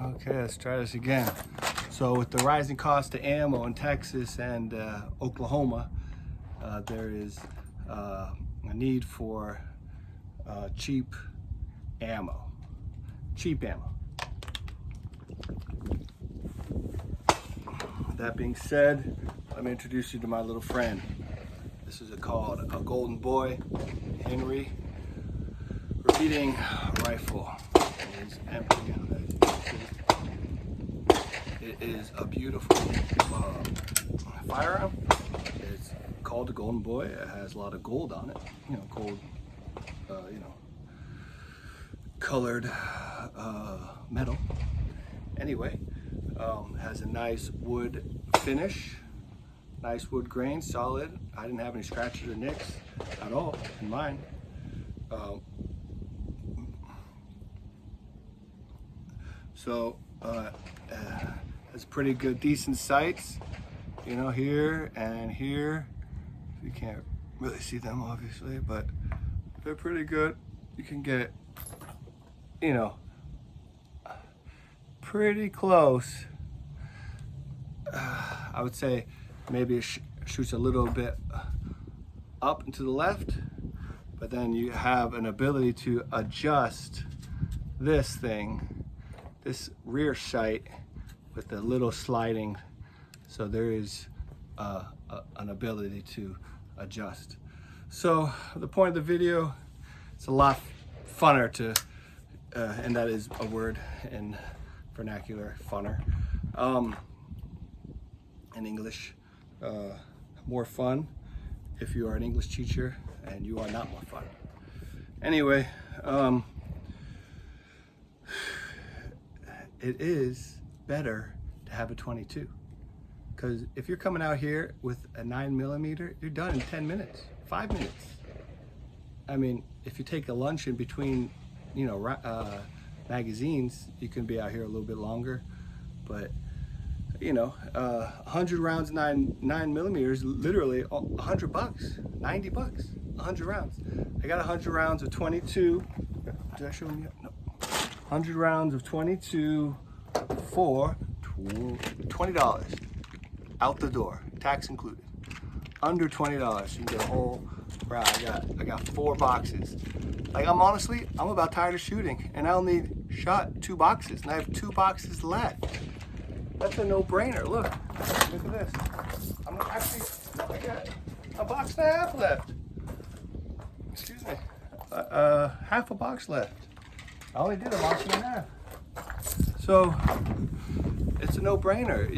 Okay, let's try this again. So with the rising cost of ammo in Texas and Oklahoma, there is a need for cheap ammo. That being said, let me introduce you to my little friend. This is called a Golden Boy Henry repeating rifle. It is empty. It is a beautiful firearm. It's called a Golden Boy. It has a lot of gold on it. Gold, colored metal. Anyway, has a nice wood finish, nice wood grain, solid. I didn't have any scratches or nicks at all in mine. Has pretty good, decent sights, here and here. You can't really see them obviously, but they're pretty good. You can get, pretty close. I would say maybe it shoots a little bit up and to the left, but then you have an ability to adjust this thing, this rear sight, with the little sliding, so there is an ability to adjust. So the point of the video, it's a lot funner to, and that is a word in vernacular, funner, in English, more fun if you are an English teacher and you are not more fun. Anyway, it is better to have a 22, because if you're coming out here with a 9mm, you're done in 10 minutes, 5 minutes. I mean, if you take a lunch in between, magazines, you can be out here a little bit longer. But 100 rounds, 9mm, literally $100, $90, 100 rounds. I got 100 rounds of 22. Did I show them yet? No. 100 rounds of 22 for $20 out the door, tax included. Under $20, you can get a whole round. I got 4 boxes. Like, I'm about tired of shooting, and I only shot 2 boxes, and I have 2 boxes left. That's a no-brainer. Look at this. I got a box and a half left. Excuse me. Half a box left. I only did a box and a half. So it's a no-brainer.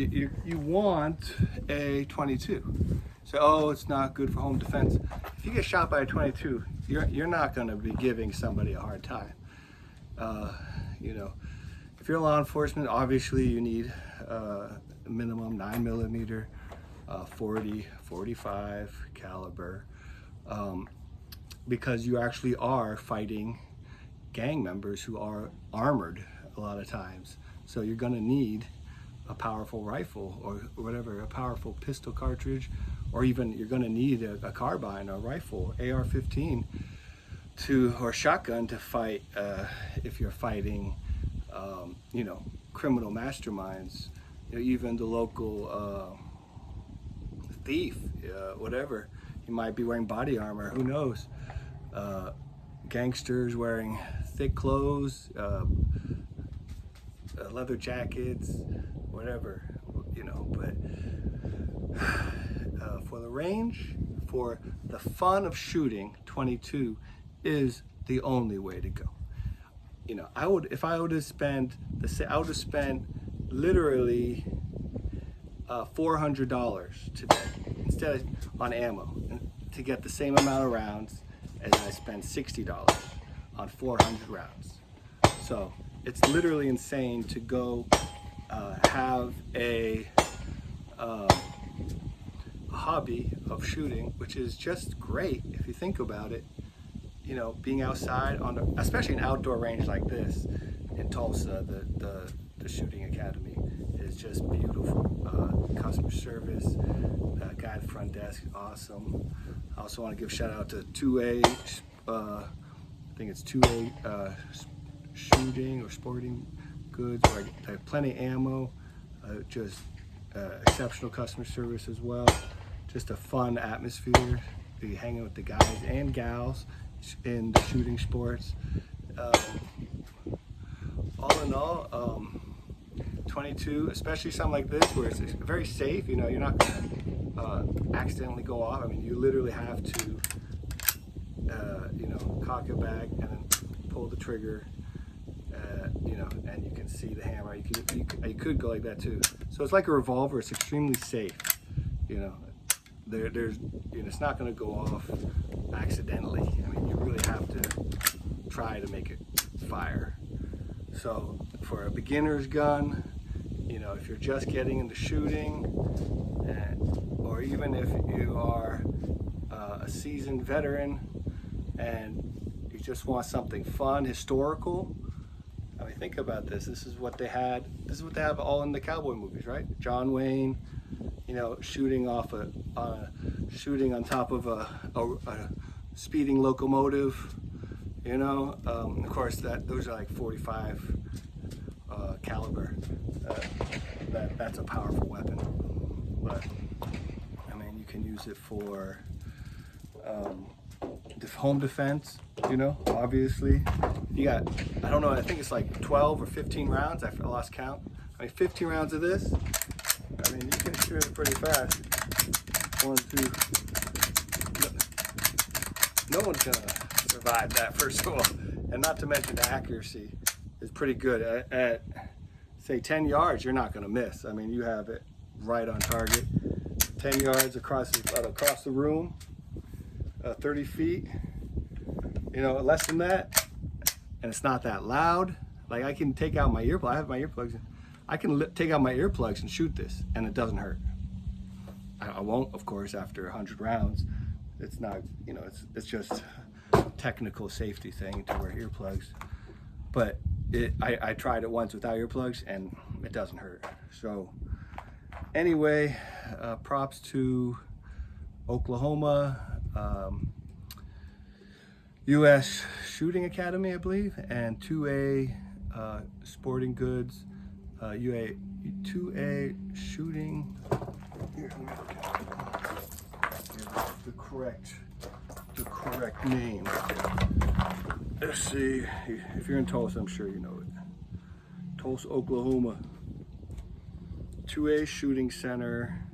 You want a 22. So, oh, it's not good for home defense. If you get shot by a 22, you're not going to be giving somebody a hard time. If you're law enforcement, obviously you need minimum 9mm, 40, 45 caliber, because you actually are fighting gang members who are armored a lot of times. So you're going to need a powerful rifle or whatever, a powerful pistol cartridge, or even you're going to need a carbine, a rifle, AR-15 or shotgun to fight if you're fighting criminal masterminds, even the local thief, whatever. He might be wearing body armor, who knows? Gangsters wearing thick clothes, leather jackets, whatever, but for the range, for the fun of shooting, 22 is the only way to go. If I would have spent literally $400 today instead of on ammo to get the same amount of rounds as I spent $60 on 400 rounds. So it's literally insane to go have a hobby of shooting, which is just great if you think about it. Being outside especially an outdoor range like this in Tulsa, the shooting academy is just beautiful. Customer service, guy at the front desk, awesome. I also want to give a shout out to 2A, I think it's 2A shooting or sporting goods. I have plenty of ammo, just exceptional customer service as well. Just a fun atmosphere. Be hanging with the guys and gals in the shooting sports. All in all, 22, especially something like this where it's very safe. You know, you're not gonna accidentally go off. I mean, you literally have to, you know, cock it back and then pull the trigger. You know, and you can see the hammer. You could go like that too. So it's like a revolver. It's extremely safe. You know, there's, you know, it's not going to go off accidentally. I mean, you really have to try to make it fire. So for a beginner's gun, you know, if you're just getting into shooting, or even if you are a seasoned veteran and you just want something fun, historical. I mean, think about this. This is what they had. This is what they have all in the cowboy movies, right? John Wayne, you know, shooting on top of a speeding locomotive. You know, of course, those are like 45 caliber. That's a powerful weapon. But I mean, you can use it for home defense. You know, obviously. You got, I don't know, I think it's like 12 or 15 rounds. I lost count. I mean, 15 rounds of this. I mean, you can shoot it pretty fast. 1, 2. No one's gonna survive that, first of all. And not to mention the accuracy is pretty good. At say 10 yards, you're not gonna miss. I mean, you have it right on target. 10 yards across the room, 30 feet. You know, less than that. And it's not that loud. Like, I can take out my earplugs. I have my earplugs in. I can take out my earplugs and shoot this, and it doesn't hurt. I won't, of course, after 100 rounds. It's not, you know, it's just a technical safety thing to wear earplugs. But I tried it once without earplugs, and it doesn't hurt. So anyway, props to Oklahoma. U.S. Shooting Academy, I believe, and 2A Sporting Goods, 2A Shooting. Here, let me look at the correct name. Let's see. If you're in Tulsa, I'm sure you know it. Tulsa, Oklahoma. 2A Shooting Center,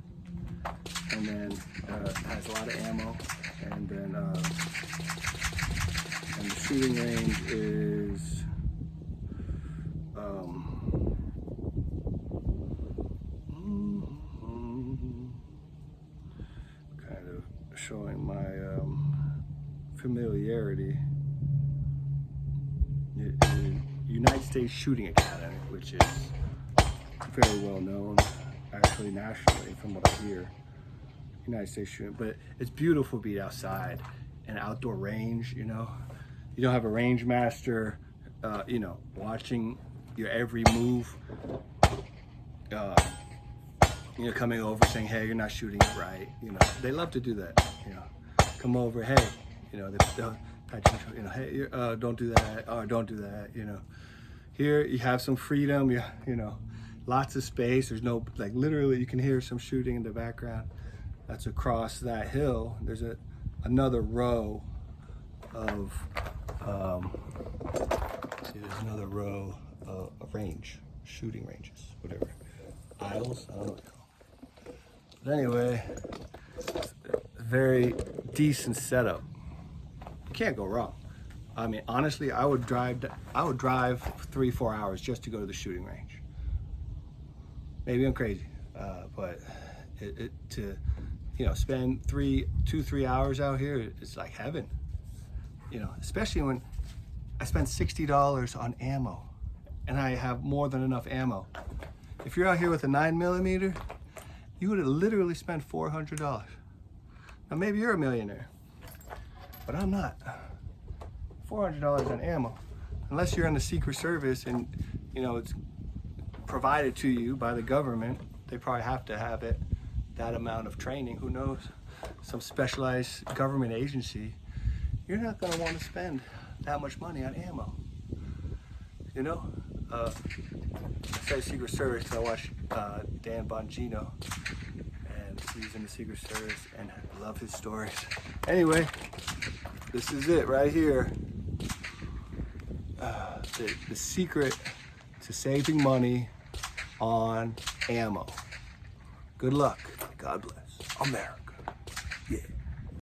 and then has a lot of ammo, and then. And the shooting range is kind of showing my familiarity. United States Shooting Academy, which is very well known, actually nationally, from what I hear. United States Shooting, but it's beautiful to be outside, an outdoor range, you know. You don't have a range master, you know, watching your every move, you know, coming over saying, hey, you're not shooting it right. You know, they love to do that, you know. Come over, hey, you know, they'll pat you, you know, hey, don't do that, or don't do that, you know. Here, you have some freedom, you know, lots of space. There's no, like, literally, you can hear some shooting in the background. That's across that hill. There's another row of there's another row of shooting ranges, whatever, aisles, I don't know what they call them. But anyway, very decent setup. You can't go wrong. I mean, honestly, I would drive 3-4 hours just to go to the shooting range. Maybe I'm crazy, but to, you know, spend 2-3 hours out here, it's like heaven. You know, especially when I spent $60 on ammo, and I have more than enough ammo. If you're out here with a 9mm, you would have literally spent $400. Now maybe you're a millionaire, but I'm not. $400 on ammo, unless you're in the Secret Service and, you know, it's provided to you by the government. They probably have to have it, that amount of training. Who knows? Some specialized government agency. You're not going to want to spend that much money on ammo. You know, say Secret Service because I watched Dan Bongino, and he's in the Secret Service, and I love his stories. Anyway, this is it right here. The secret to saving money on ammo. Good luck. God bless America. Yeah.